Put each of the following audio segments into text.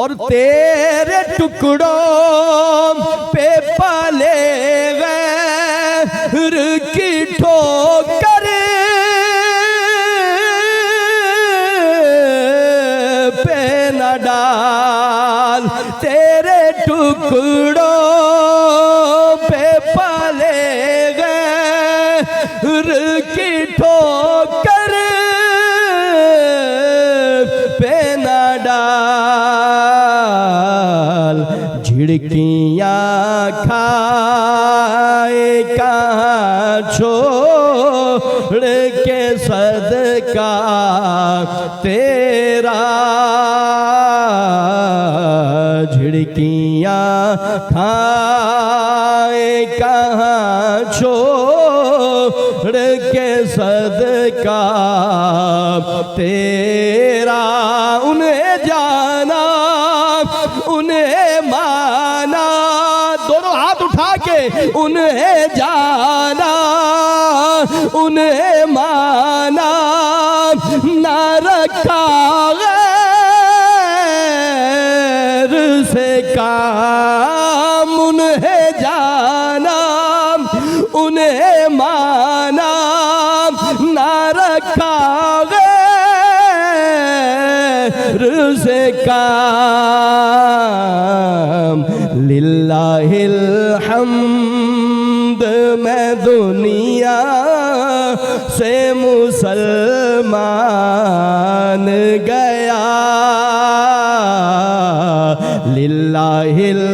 और तेरे टुकड़ों पे पाले गैर की ठोकर पे न डाल, तेरे टुकड़ों पे पाले गैर की ठोकर पे न डाल। झिड़कियाँ खाए कहाँ छोड़ के सदका तेरा, झिड़कियाँ खाए कहाँ छोड़ के सदका तेरा। उन्हें जाना उन्हें माना, दोनों हाथ उठा के उन्हें जाना उन्हें माना, ना रखा गैर से काम। उन्हें जाना उन्हें माना, ना रखा गैर से काम। लिल्लाहिल हम्द मैं दुनिया से मुसलमान गया, लिल्लाहिल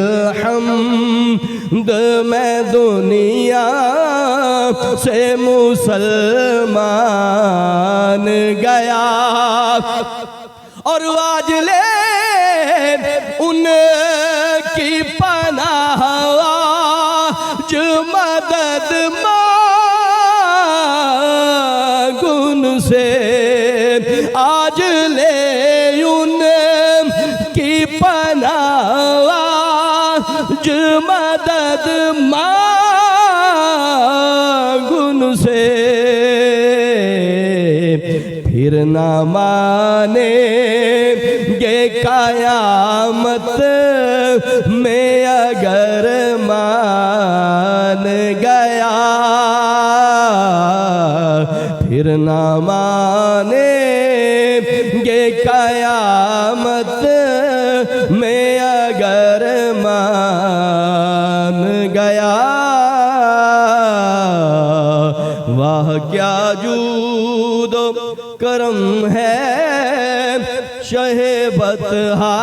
हम्द मैं दुनिया से मुसलमान गया। और आज ले उनकी पनाह जो मदद मांगुन से, आज ले उनकी पनाह जो मदद मांगुन से। फिर न मानेंगे कयामत में अगर मान गया, फिर न मानेंगे कयामत में अगर मान गया। वाह क्या जूद करम है शहे बतहा।